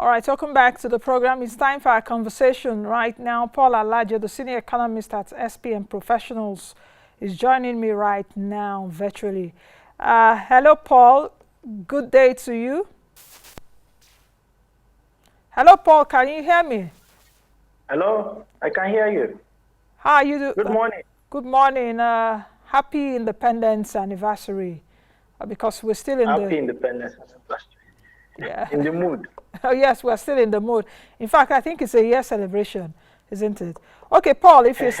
All right, welcome back to the program. It's time for our conversation right now. Paul Alaje, the senior economist at SPM Professionals, is joining me right now virtually. Hello, Paul. Good day to you. Hello, Paul. Can you hear me? Hello, I can hear you. How are you? Good morning. Good morning. Happy Independence Anniversary, because we're still in Happy Independence Anniversary. Yeah. In the mood. Oh, yes, we're still in the mood. In fact, I think it's a year celebration, isn't it? Okay, Paul, if you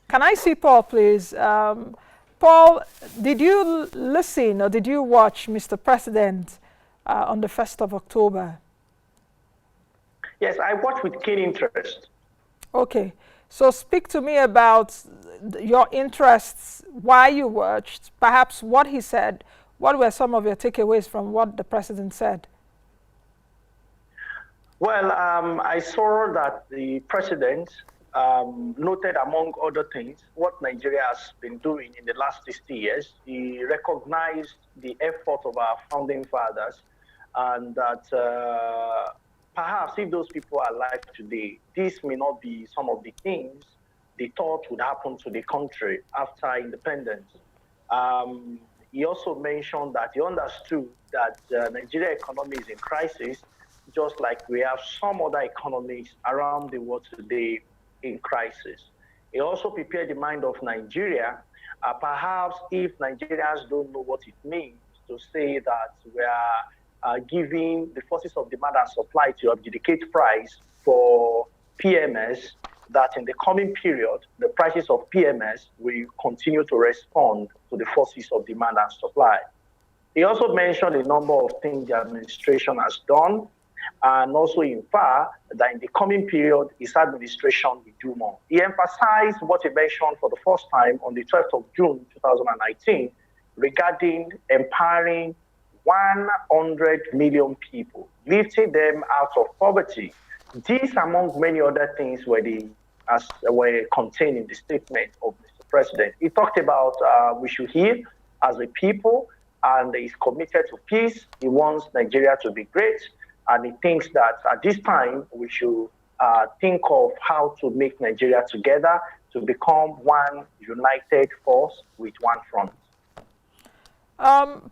can I see Paul, please? Paul, did you listen or did you watch Mr. President on the 1st of October? Yes, I watched with keen interest. Okay, so speak to me about your interests, why you watched, perhaps what he said. What were some of your takeaways from what the president said? Well, I saw that the president noted, among other things, what Nigeria has been doing in the last 60 years. He recognized the effort of our founding fathers, and that perhaps if those people are alive today, this may not be some of the things they thought would happen to the country after independence. He also mentioned that he understood that the Nigeria economy is in crisis, just like we have some other economies around the world today in crisis. He also prepared the mind of Nigeria. Perhaps if Nigerians don't know what it means to say that we are giving the forces of demand and supply to adjudicate price for PMS, that in the coming period, the prices of PMS will continue to respond to the forces of demand and supply. He also mentioned a number of things the administration has done, and also in fact that in the coming period, his administration will do more. He emphasized what he mentioned for the first time on the 12th of June 2019 regarding empowering 100 million people, lifting them out of poverty. These, among many other things, were contained in the statement of Mr. President. He talked about we should heal as a people, and he's committed to peace. He wants Nigeria to be great, and he thinks that at this time we should think of how to make Nigeria together to become one united force with one front.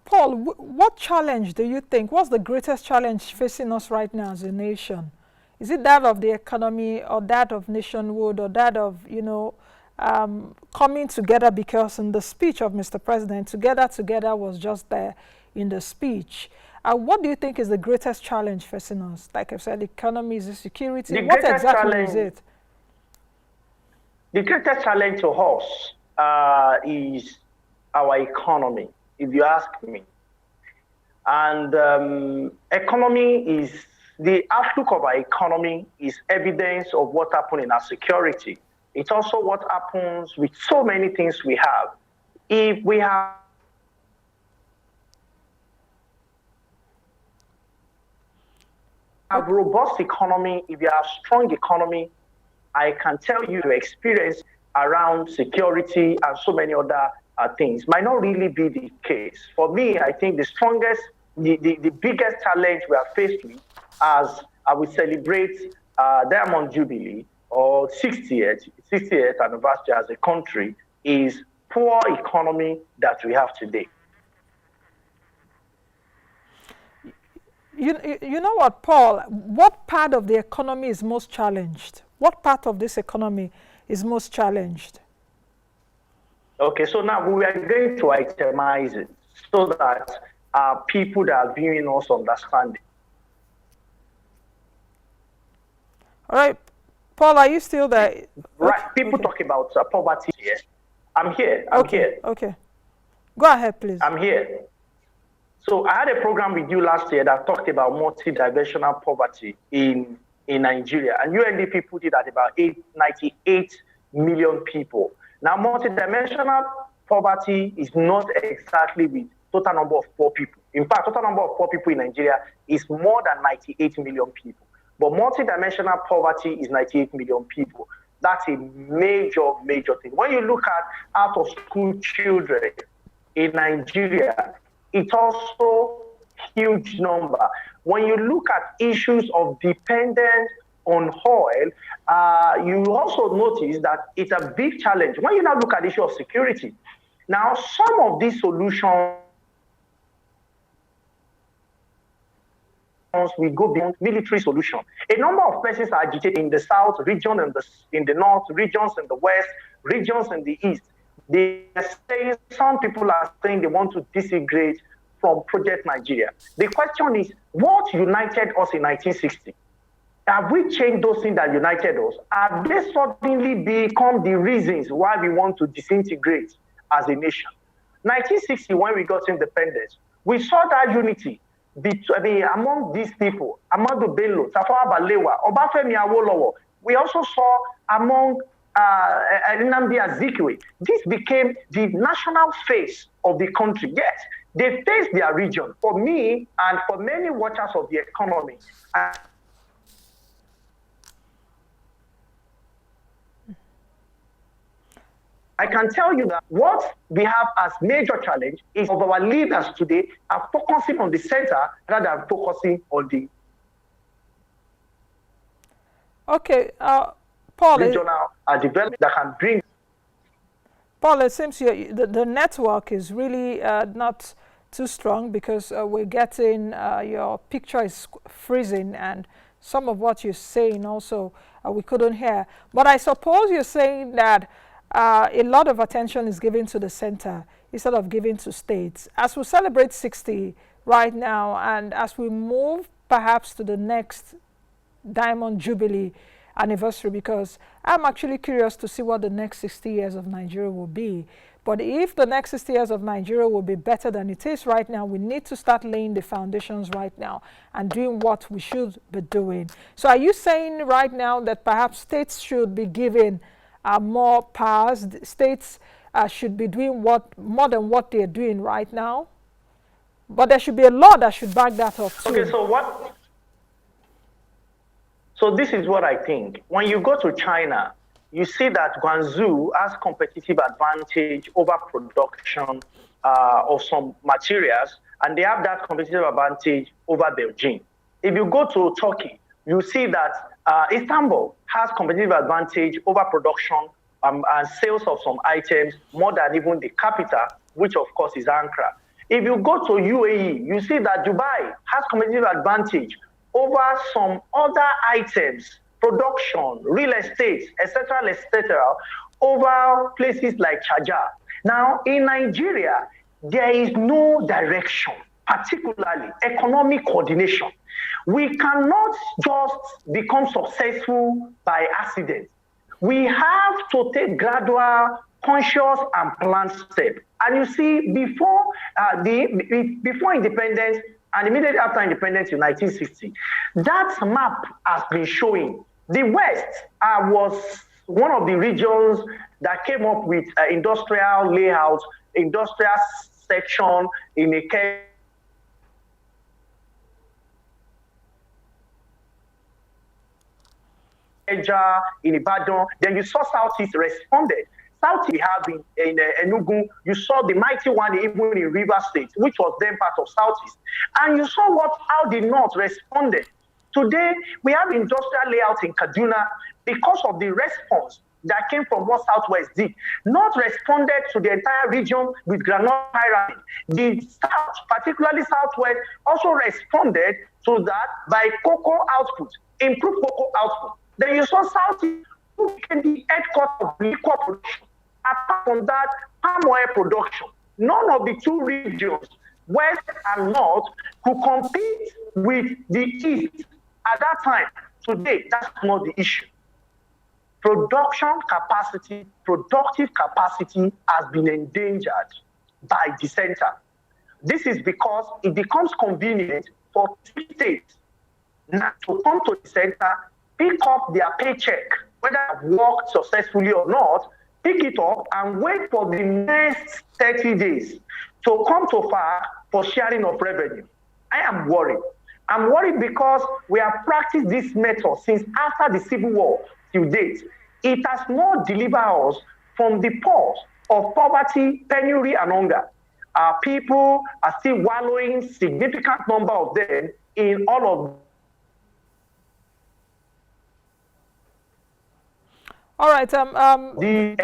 Paul, what challenge do you think, what's the greatest challenge facing us right now as a nation? Is it that of the economy, or that of nationhood, or that of, coming together? Because in the speech of Mr. President, together was just there in the speech. What do you think is the greatest challenge facing us? Like I said, the economy, is the security? What exactly is it? The greatest challenge to us is our economy, if you ask me. And economy is, the outlook of our economy is evidence of what happened in our security. It's also what happens with so many things we have. If we have a robust economy, if you have strong economy, I can tell you the experience around security and so many other things might not really be the case. For me, I think the strongest, the biggest challenge we are faced with as we celebrate Diamond Jubilee or 60th anniversary as a country is poor economy that we have today. You know what, Paul? What part of the economy is most challenged? What part of this economy is most challenged? Okay, so now we are going to itemize it so that people that are viewing us understand it. All right, Paul, are you still there? Right, people talk about poverty here. I'm here. I'm here. Okay, go ahead, please. I'm here. So I had a program with you last year that talked about multidimensional poverty in Nigeria, and UNDP put it at about 98 million people. Now, multidimensional poverty is not exactly the total number of poor people. In fact, total number of poor people in Nigeria is more than 98 million people. But multidimensional poverty is 98 million people. That's a major, major thing. When you look at out-of-school children in Nigeria, it's also a huge number. when you look at issues of dependence on oil, you also notice that it's a big challenge. When you now look at the issue of security, now some of these solutions we go beyond military solution. A number of persons are agitated in the south region and in the north, regions in the west, regions in the east. They are saying, some people are saying they want to disintegrate from Project Nigeria. The question is, what united us in 1960? Have we changed those things that united us? Have they suddenly become the reasons why we want to disintegrate as a nation? 1960, when we got independence, we saw that unity among these people, Amadu Bello, Tafawa Balewa, Obafemi Awolowo. We also saw among Nnamdi Azikiwe. This became the national face of the country. Yes, they faced their region. For me and for many watchers of the economy, I can tell you that what we have as major challenge is of our leaders today are focusing on the center rather than focusing on the Paul, regional development that can bring. Paul, it seems the network is really not too strong because we're getting your picture is freezing and some of what you're saying also we couldn't hear. But I suppose you're saying that a lot of attention is given to the center instead of giving to states. As we celebrate 60 right now and as we move perhaps to the next Diamond Jubilee anniversary, because I'm actually curious to see what the next 60 years of Nigeria will be. But if the next 60 years of Nigeria will be better than it is right now, we need to start laying the foundations right now and doing what we should be doing. So are you saying right now that perhaps states should be given more powers? States should be doing more than what they're doing right now? But there should be a law that should back that up too. Okay, so this is what I think. When you go to China, you see that Guangzhou has competitive advantage over production of some materials, and they have that competitive advantage over Beijing. If you go to Turkey, you see that Istanbul has competitive advantage over production and sales of some items more than even the capital, which of course is Ankara. If you go to UAE, you see that Dubai has competitive advantage over some other items, production, real estate, etc., over places like Sharjah. Now, in Nigeria, there is no direction, particularly economic coordination. We cannot just become successful by accident. We have to take gradual, conscious, and planned steps. And you see, before independence and immediately after independence in 1960, that map has been showing. The West was one of the regions that came up with industrial layout, industrial section in a in Ibadan. Then you saw Southeast responded. South we have in Enugu, you saw the mighty one even in River State, which was then part of Southeast. And you saw how the North responded. Today, we have industrial layout in Kaduna because of the response that came from what Southwest did. North responded to the entire region with granola pyramid. The South, particularly Southwest, also responded to that by cocoa output, improved cocoa output. Then you saw Southeast, who became the headquarters of liquor production. Apart from that, palm oil production. None of the two regions, West and North, could compete with the East at that time. Today, that's not the issue. Production capacity, productive capacity has been endangered by the center. This is because it becomes convenient for states to come to the center, pick up their paycheck, whether they've worked successfully or not, pick it up and wait for the next 30 days to come to FAR for sharing of revenue. I am worried. I'm worried because we have practiced this method since after the Civil War till date. It has not delivered us from the pause of poverty, penury, and hunger. Our people are still wallowing, significant number of them, in all of All right. the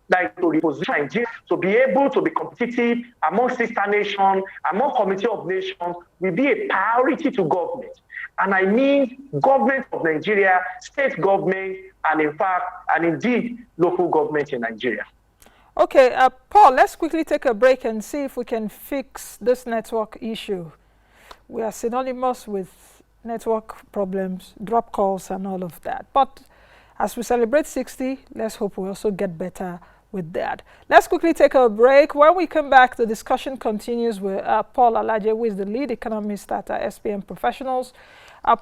like to reposition Nigeria to be able to be competitive among sister nations, among community of nations, will be a priority to government. And I mean government of Nigeria, state government, and in fact, and indeed, local government in Nigeria. Okay, Paul, let's quickly take a break and see if we can fix this network issue. We are synonymous with network problems, drop calls, and all of that. But as we celebrate 60, let's hope we also get better with that. Let's quickly take a break. When we come back, the discussion continues with Paul Alaje, who is the lead economist at SPM Professionals.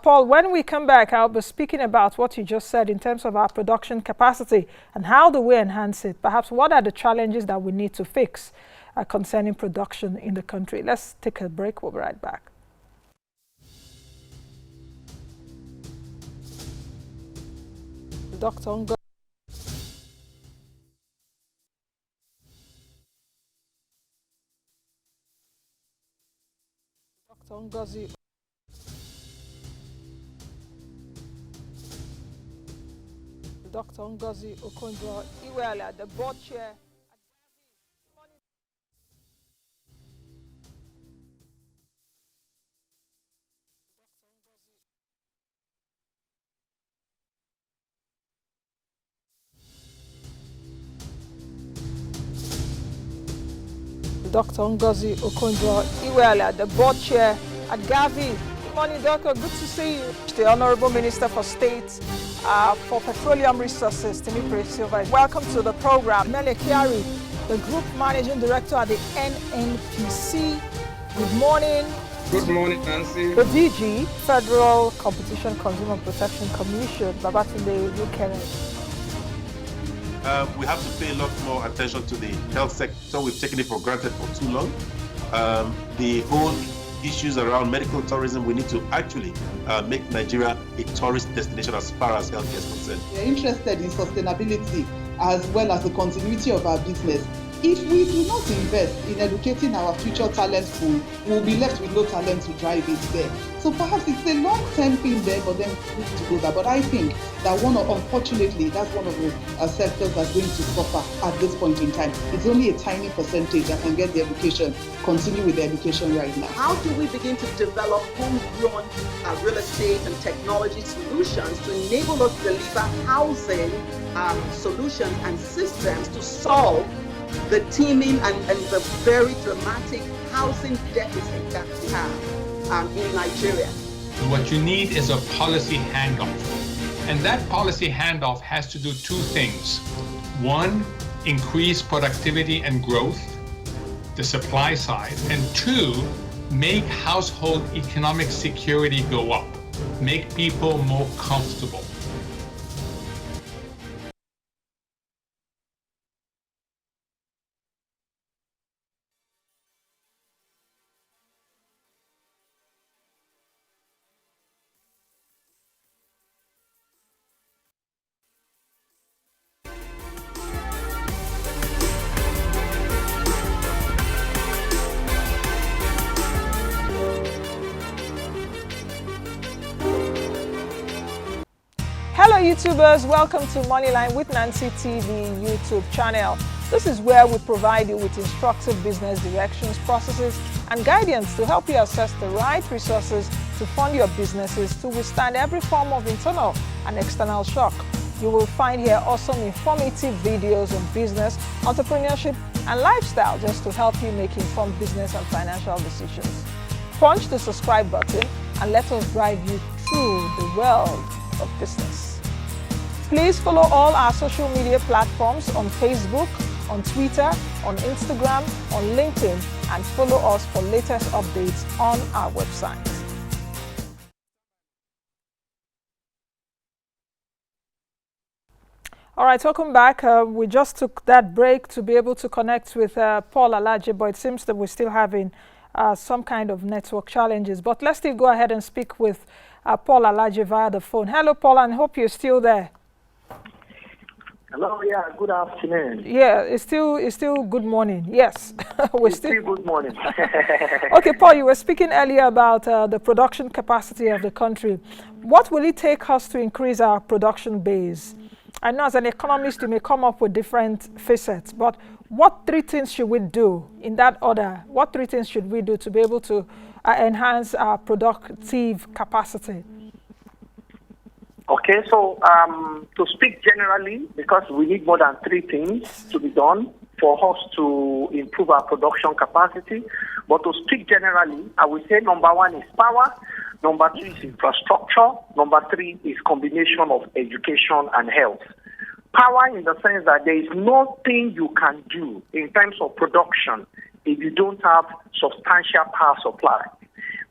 Paul, when we come back, I'll be speaking about what you just said in terms of our production capacity and how do we enhance it. Perhaps what are the challenges that we need to fix concerning production in the country. Let's take a break. We'll be right back. Dr. Ngo. Dr. Ngozi. Dr. Ngozi Okonjo-Iweala, the board chair. Dr. Ngozi Okonjo-Iweala, the board chair at Gavi. Good morning, Doctor. Good to see you. The Honorable Minister for State for Petroleum Resources, Timipre Silva. Welcome to the program. Mele Kiari, the Group Managing Director at the NNPC. Good morning. Good morning, Nancy. The DG, Federal Competition Consumer Protection Commission, Babatunde Lukere. We have to pay a lot more attention to the health sector. We've taken it for granted for too long. The whole issues around medical tourism, we need to actually make Nigeria a tourist destination as far as health is concerned. We're interested in sustainability as well as the continuity of our business. If we do not invest in educating our future talent pool, we'll be left with no talent to drive it there. So perhaps it's a long-term thing there, but then we need to go there. But I think that unfortunately, that's one of the sectors that's going to suffer at this point in time. It's only a tiny percentage that can get the education, continue with the education right now. How do we begin to develop homegrown real estate and technology solutions to enable us to deliver housing solutions and systems to solve the teeming and the very dramatic housing deficit that we have in Nigeria? What you need is a policy handoff. And that policy handoff has to do two things. One, increase productivity and growth, the supply side. And two, make household economic security go up, make people more comfortable. Hello YouTubers, welcome to Moneyline with Nancy TV YouTube channel. This is where we provide you with instructive business directions, processes and guidance to help you assess the right resources to fund your businesses to withstand every form of internal and external shock. You will find here awesome informative videos on business, entrepreneurship and lifestyle just to help you make informed business and financial decisions. Punch the subscribe button and let us drive you through the world of business. Please follow all our social media platforms on Facebook, on Twitter, on Instagram, on LinkedIn, and follow us for latest updates on our website. All right, welcome back. We just took that break to be able to connect with Paul Alaje, but it seems that we're still having some kind of network challenges. But let's still go ahead and speak with Paul Alaje via the phone. Hello, Paul, and hope you're still there. Hello, yeah, good afternoon. Yeah, it's still good morning. Yes, It's still good morning. Okay, Paul, you were speaking earlier about the production capacity of the country. What will it take us to increase our production base? I know as an economist, you may come up with different facets, but what three things should we do in that order? What three things should we do to be able to enhance our productive capacity? Okay, so to speak generally, because we need more than three things to be done for us to improve our production capacity. But to speak generally, I would say number one is power, number two is infrastructure, number three is combination of education and health. Power in the sense that there is nothing you can do in terms of production if you don't have substantial power supply.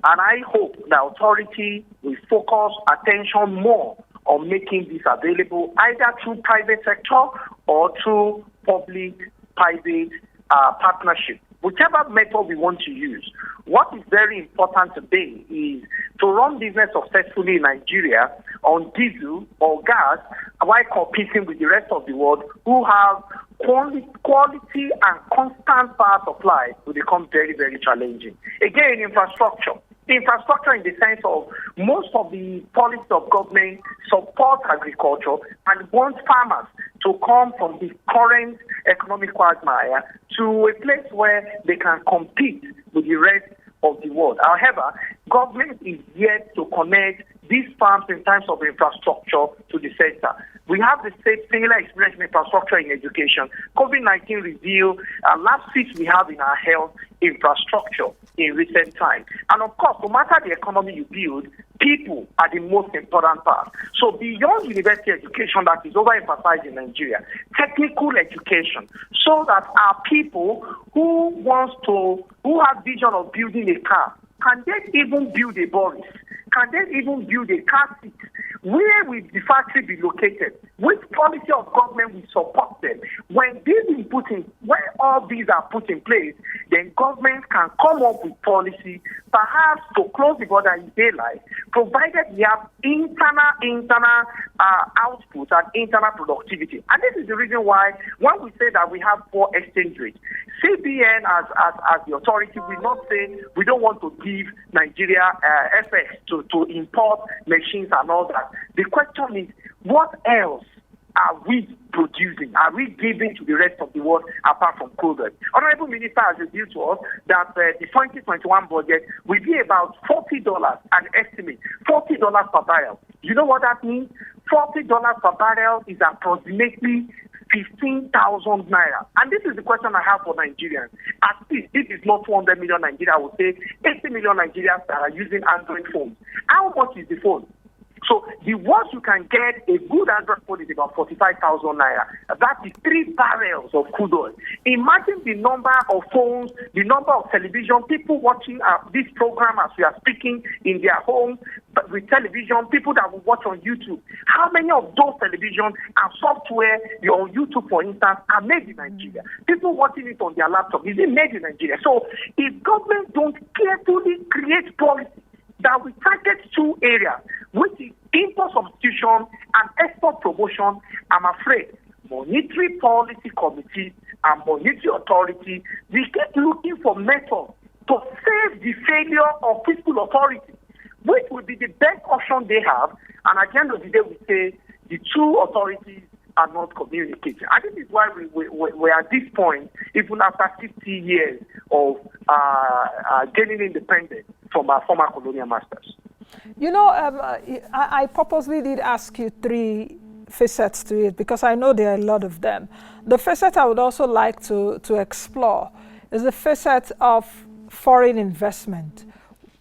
And I hope the authority will focus attention more on making this available either through private sector or through public-private partnership. Whichever method we want to use. What is very important today is to run business successfully in Nigeria on diesel or gas while competing with the rest of the world who have quality and constant power supply will become very, very challenging. Again, infrastructure. Infrastructure in the sense of most of the policies of government support agriculture and want farmers to come from the current economic quagmire to a place where they can compete with the rest of the world. However, government is yet to connect these farms in terms of infrastructure to the sector. We have the similar experience in infrastructure in education. COVID-19 revealed lapses we have in our health infrastructure in recent times. And of course, no matter the economy you build, people are the most important part. So beyond university education that is overemphasized in Nigeria, technical education, so that our people who have vision of building a car, can they even build a Boris? Can they even build a car seat? Where will the factory be located? Which policy of government will support them? When all these are put in place, then government can come up with policy, perhaps to close the border in daylight, provided we have internal output and internal productivity. And this is the reason why when we say that we have poor exchange rate, CBN as the authority will not say we don't want to give Nigeria FX to import machines and all that. The question is, what else are we producing? Are we giving to the rest of the world apart from crude? Honorable Minister has revealed to us that the 2021 budget will be about $40, an estimate, $40 per barrel. You know what that means? $40 per barrel is approximately 15,000 naira. And this is the question I have for Nigerians. At least this is not 200 million Nigerians, I would say 80 million Nigerians that are using Android phones. How much is the phone? So the worst you can get a good Android phone is about 45,000 naira. That is 3 barrels of crude oil. Imagine the number of phones, the number of television, people watching this program as we are speaking in their homes with television, people that will watch on YouTube. How many of those television and software on YouTube, for instance, are made in Nigeria? People watching it on their laptop, is it made in Nigeria? So if government don't carefully create policy that we target 2 areas, which is import substitution and export promotion, I'm afraid Monetary Policy Committee and Monetary Authority will keep looking for methods to save the failure of fiscal authority, which will be the best option they have. And at the end of the day, we say the 2 authorities are not communicating. And this is why we're at this point, even after 50 years of gaining independence from our former colonial masters. You know, I purposely did ask you 3 facets to it because I know there are a lot of them. The facet I would also like to explore is the facet of foreign investment.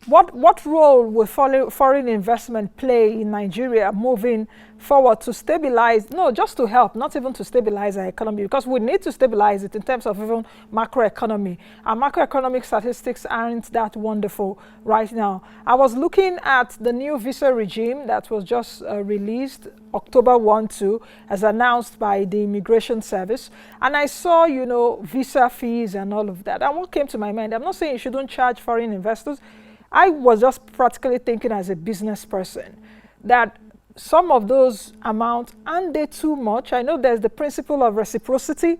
What role will foreign investment play in Nigeria moving forward to stabilize, no, just to help, not even to stabilize our economy, because we need to stabilize it in terms of even macroeconomy. Our macroeconomic statistics aren't that wonderful right now. I was looking at the new visa regime that was just released October 1-2 as announced by the Immigration Service, and I saw, you know, visa fees and all of that. And what came to my mind, I'm not saying you shouldn't charge foreign investors. I was just practically thinking as a business person that some of those amounts, aren't they too much? I know there's the principle of reciprocity,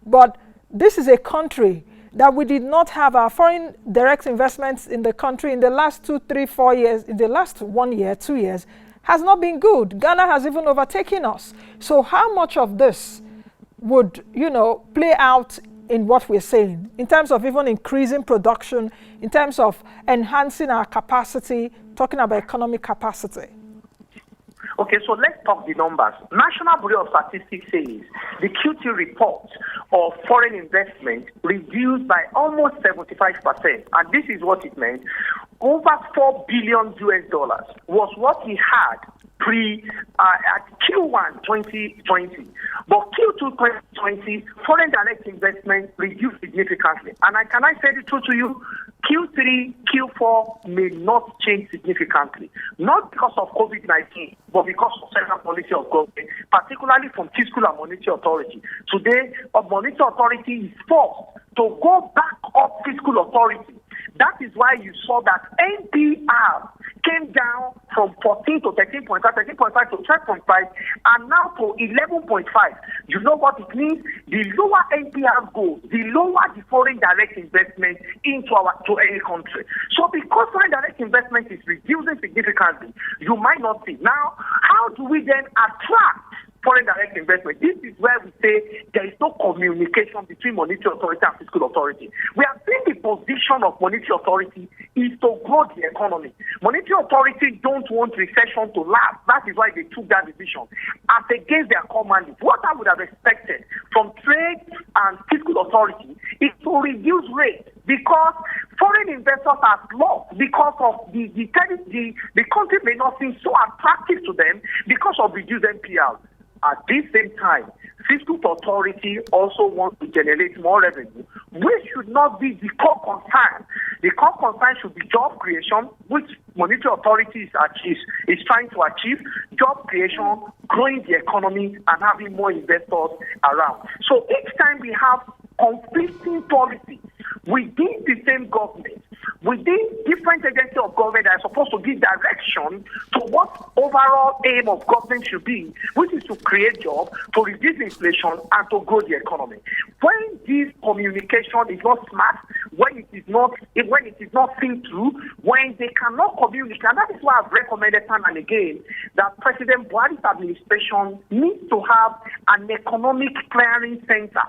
but this is a country that we did not have our foreign direct investments in the country in the last 2, 3, 4 years, in the last 1 year, 2 years, has not been good. Ghana has even overtaken us. So how much of this would, play out in what we're saying, in terms of even increasing production, in terms of enhancing our capacity, talking about economic capacity? Okay, so let's talk the numbers. National Bureau of Statistics says the Q2 report of foreign investment reduced by almost 75%. And this is what it meant. Over $4 billion was what we had at Q1 2020. But Q2 2020, foreign direct investment reduced significantly. And can I say the truth to you? Q3, Q4 may not change significantly, not because of COVID-19, but because of central policy of government, particularly from Fiscal and Monetary Authority. Today, a Monetary Authority is forced to go back up fiscal authority. That is why you saw that NPR came down from 14 to 13.5, 13.5 to 12.5, and now to 11.5. You know what it means? The lower NPR goes, the lower the foreign direct investment to any country. So because foreign direct investment is reducing significantly, you might not see. Now, how do we then attract foreign direct investment? This is where we say there is no communication between monetary authority and fiscal authority. We have seen the position of monetary authority is to grow the economy. Monetary authority don't want recession to last. That is why they took that decision as against their command. What I would have expected from trade and fiscal authority is to reduce rates, because foreign investors are lost because of the country may not seem so attractive to them because of reduced NPL. At this same time, fiscal authority also wants to generate more revenue, which should not be the core concern. The core concern should be job creation, which monetary authority is trying to achieve, job creation, growing the economy, and having more investors around. So each time we have conflicting policy within the same government, within different agencies of government that are supposed to give direction to what overall aim of government should be, which is to create jobs, to reduce inflation, and to grow the economy. When this communication is not smart, when it is not seen through, when they cannot communicate, and that is why I've recommended time and again that President Buhari's administration needs to have an economic clearing center.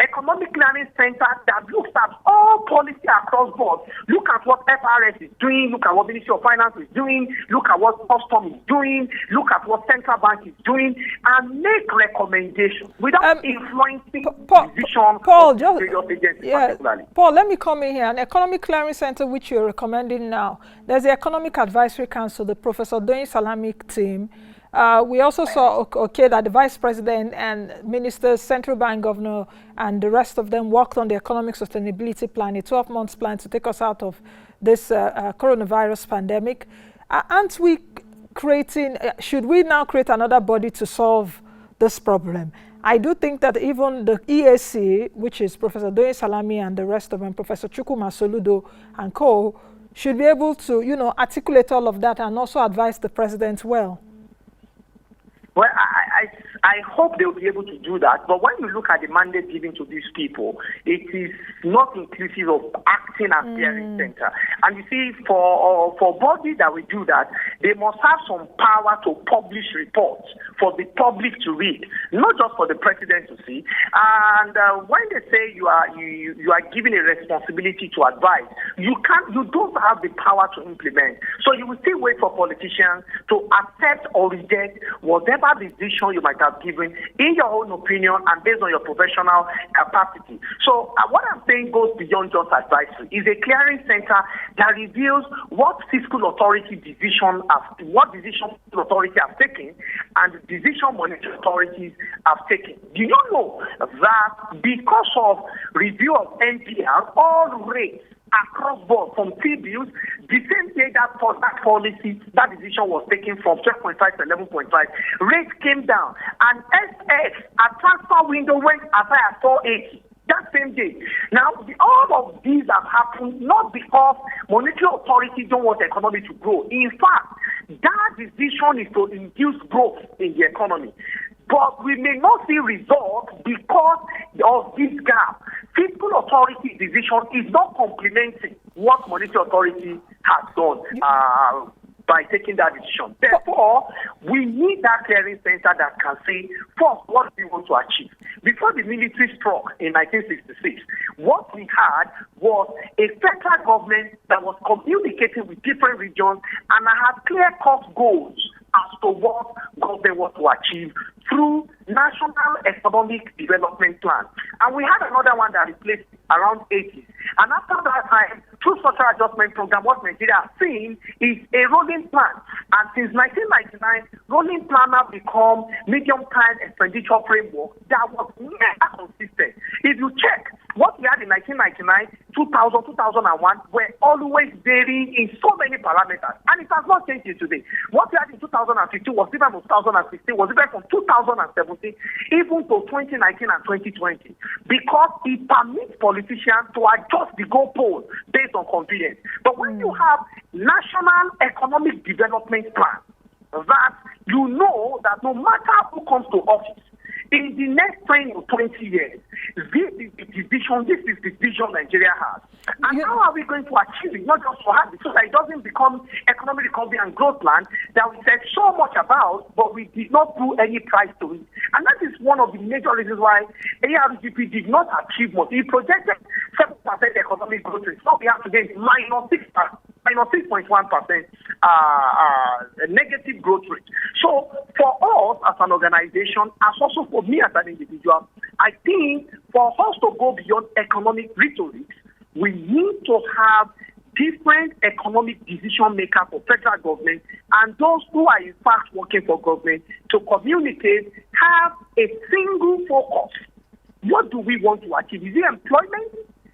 Economic clearing center that looks at all policy across board. Look at what FRS is doing, look at what Ministry of Finance is doing, look at what Custom is doing, look at what Central Bank is doing, and make recommendations without influencing decision Paul, of various agencies particularly. Paul, let me come in here. An economic clearing center, which you're recommending now, there's the Economic Advisory Council, the Professor Doyin Salami team. We also saw that the Vice President and Ministers, Central Bank Governor, and the rest of them worked on the Economic Sustainability Plan, a 12-month plan to take us out of this coronavirus pandemic. Aren't we should we now create another body to solve this problem? I do think that even the EAC, which is Professor Doyin Salami and the rest of them, Professor Chukwuma Soludo and co, should be able to, articulate all of that and also advise the President well. Well, I hope they'll be able to do that. But when you look at the mandate given to these people, it is not inclusive of acting as clearing center. And you see, for bodies that will do that, they must have some power to publish reports for the public to read, not just for the president to see. And when they say you are given a responsibility to advise, you don't have the power to implement. So you will still wait for politicians to accept or reject whatever decision you might have given in your own opinion and based on your professional capacity. So what I'm saying goes beyond just advisory. It's a clearing center that reveals what fiscal authority decision fiscal authority have taken and the decision monetary authorities have taken. Do you know that because of review of NPR, all rates across board from T-bills, the same day that decision was taken from 12.5 to 11.5, rates came down, and SX, a transfer window, went as high as 480. That same day. Now, all of these have happened not because monetary authority don't want the economy to grow. In fact, that decision is to induce growth in the economy. But we may not see results because of this gap. Fiscal authority decision is not complementing what monetary authority has done by taking that decision. Therefore, we need that clearing center that can say, first, what we want to achieve. Before the military struck in 1966, what we had was a federal government that was communicating with different regions and had clear-cut goals as to what government was to achieve through National Economic Development Plan. And we had another one that replaced around 80s. And after that time, through Structural Adjustment Program, what Nigeria has seen is a rolling plan. And since 1999, rolling plan has become medium-term expenditure framework that was never consistent. If you check what we had in 1999, 2000, 2001 were always varying in so many parameters. And it has not changed today. What we had in 2015 was different from 2016, was different from 2017, even to 2019 and 2020. Because it permits politicians to adjust the goalpost based on convenience. But when you have National Economic Development Plan, that you know that no matter who comes to office, in the next 10 or 20 years, this is the vision Nigeria has. And how are we going to achieve it? Not just to have it, so that it doesn't become economic recovery and growth plan that we said so much about, but we did not do any price to it. And that is one of the major reasons why ARGP did not achieve much. It projected 7% economic growth rate. So we have to get minus 6.1% negative growth rate. So for us as an organization, as also for me as an individual, I think for us to go beyond economic rhetoric, we need to have different economic decision makers for federal government and those who are in fact working for government to communicate, have a single focus. What do we want to achieve? Is it employment?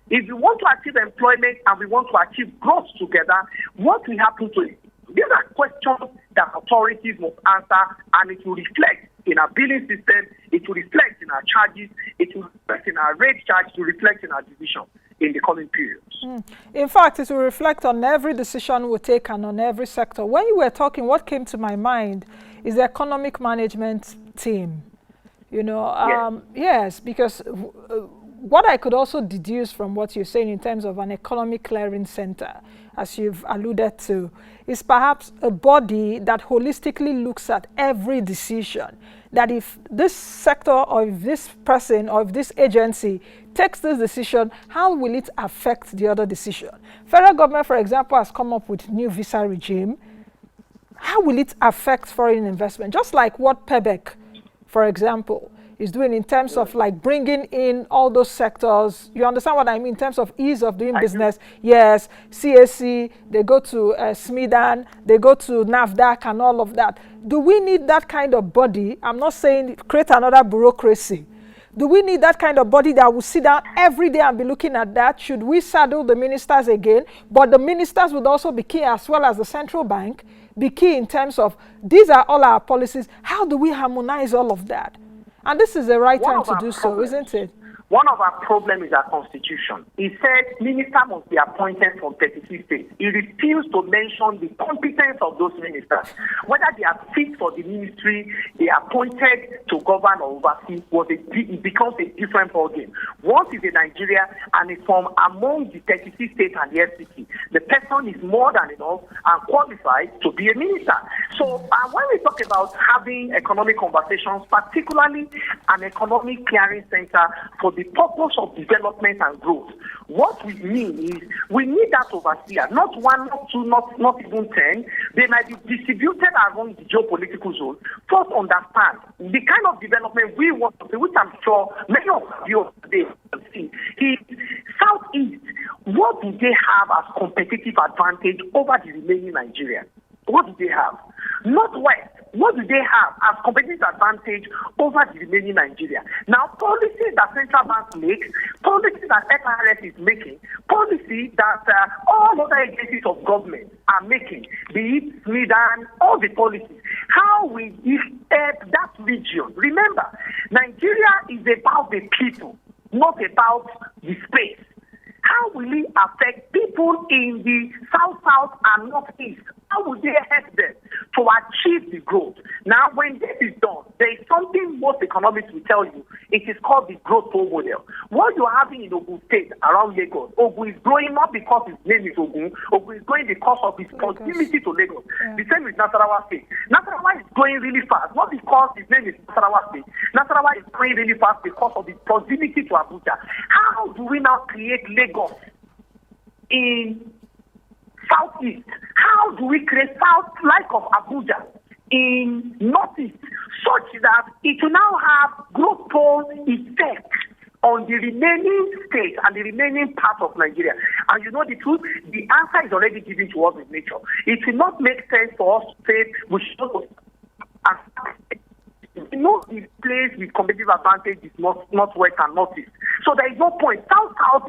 If we want to achieve employment and we want to achieve growth together, what will happen to it? These are questions that authorities must answer, and it will reflect in our billing system, it will reflect in our charges, it will reflect in our rate charge, it will reflect in our decision in the coming periods. In fact, it will reflect on every decision we take and on every sector. When you were talking, what came to my mind is the economic management team. You know, yes, because what I could also deduce from what you're saying in terms of an economic clearing center, as you've alluded to, is perhaps a body that holistically looks at every decision. That if this sector or if this person or if this agency takes this decision, how will it affect the other decision? Federal government, for example, has come up with new visa regime. How will it affect foreign investment? Just like what PEBEC, for example, is doing in terms of like bringing in all those sectors. You understand what I mean in terms of ease of doing business? Yes, CAC, they go to SMIDAN, they go to NAFDAC and all of that. Do we need that kind of body? I'm not saying create another bureaucracy. Do we need that kind of body that will sit down every day and be looking at that? Should we saddle the ministers again? But the ministers would also be key, as well as the central bank, be key in terms of these are all our policies. How do we harmonize all of that? And this is the right time to do so, isn't it? One of our problems is our constitution. It said ministers must be appointed from 36 states. It refused to mention the competence of those ministers. Whether they are fit for the ministry, they are appointed to govern or oversee, it becomes a different ballgame. Once it's in Nigeria and it's from among the 36 states and the FCC, the person is more than enough and qualified to be a minister. So when we talk about having economic conversations, particularly an economic clearing center for the purpose of development and growth, what we mean is we need that overseer, not one, not two, not even 10. They might be distributed around the geopolitical zone. First, understand the kind of development we want to see, which I'm sure many of you today can see. Is Southeast, what do they have as competitive advantage over the remaining Nigeria? What do they have? Northwest, what do they have as competitive advantage over the remaining Nigeria? Now, policies that central banks make, policies that FRS is making, policies that all other agencies of government are making, be it SMIDAN, all the policies, how will it help that region? Remember, Nigeria is about the people, not about the space. How will it affect people in the south and northeast how would they help them to achieve the growth? Now, when this is done, there is something most economists will tell you. It is called the growth pole model. What you're having in Ogun State around Lagos, Ogun is growing not because his name is Ogun. Ogun is growing because of his proximity to Lagos. Yeah. The same with Nasarawa State. Nasarawa is growing really fast, not because his name is Nasarawa State. Nasarawa is growing really fast because of his proximity to Abuja. How do we now create Lagos in Southeast? How do we create South like of Abuja in Northeast such that it will now have growth pole effect on the remaining states and the remaining part of Nigeria? And you know the truth, the answer is already given to us in nature. It will not make sense for us to say we should the place with competitive advantage is northwest and northeast. So there is no point. South has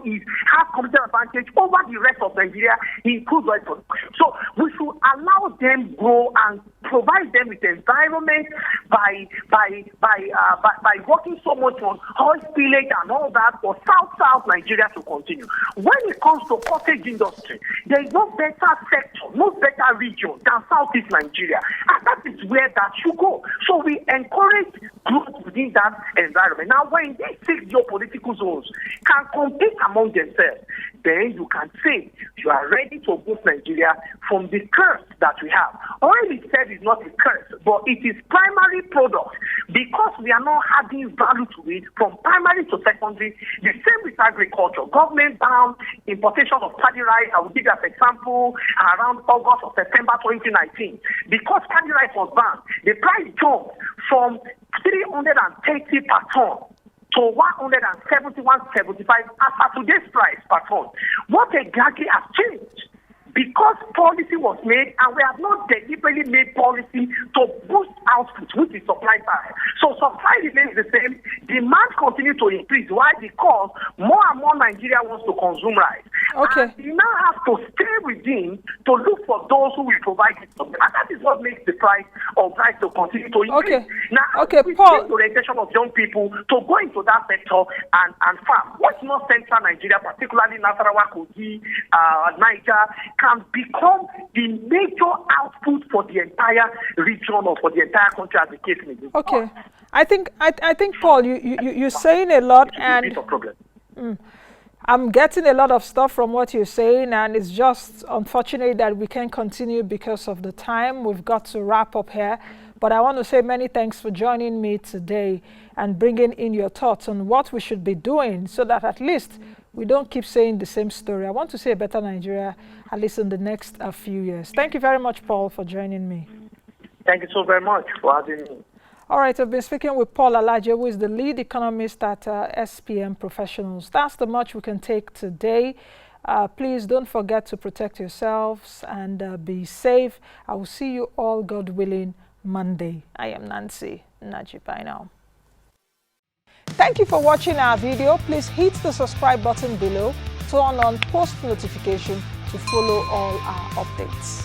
competitive advantage over the rest of Nigeria in crude oil production. So we should allow them grow and provide them with environment by working so much on oil spillage and all that for South Nigeria to continue. When it comes to cottage industry, there is no better sector, no better region than Southeast Nigeria, and that is where that should go. So we encourage growth within that environment. Now, when these 6 geopolitical zones can compete among themselves, then you can say you are ready to boost Nigeria from the curse that we have. Oil itself is not a curse, but it is primary product. Because we are not adding value to it from primary to secondary, the same with agriculture. Government banned importation of paddy rice. I will give you an example around August or September 2019. Because paddy rice was banned, the price jumped from 330 per ton to 171.75 as at today's price per ton. What exactly has changed? Because policy was made, and we have not deliberately made policy to boost output, which is supply side. So supply remains the same, demand continues to increase. Why? Because more and more Nigeria wants to consume rice. Okay. And we now have to stay within to look for those who will provide it. And that is what makes the price of rice to continue to increase. Okay. Now, okay, we Paul. the orientation of young people to go into that sector and farm. What's not central Nigeria, particularly Nasarawa, Kogi, Niger, can become the major output for the entire region or for the entire country, as the case may be. Okay, I think Paul, you're saying a lot, and I'm getting a lot of stuff from what you're saying, and it's just unfortunate that we can't continue because of the time. We've got to wrap up here, but I want to say many thanks for joining me today and bringing in your thoughts on what we should be doing so that at least we don't keep saying the same story. I want to see a better Nigeria, at least in the next few years. Thank you very much, Paul, for joining me. Thank you so very much for having me. All right, I've been speaking with Paul Alaje, who is the lead economist at SPM Professionals. That's the much we can take today. Please don't forget to protect yourselves and be safe. I will see you all, God willing, Monday. I am Nancy Nnaji. Bye now. Thank you for watching our video. Please hit the subscribe button below, turn on post notification to follow all our updates.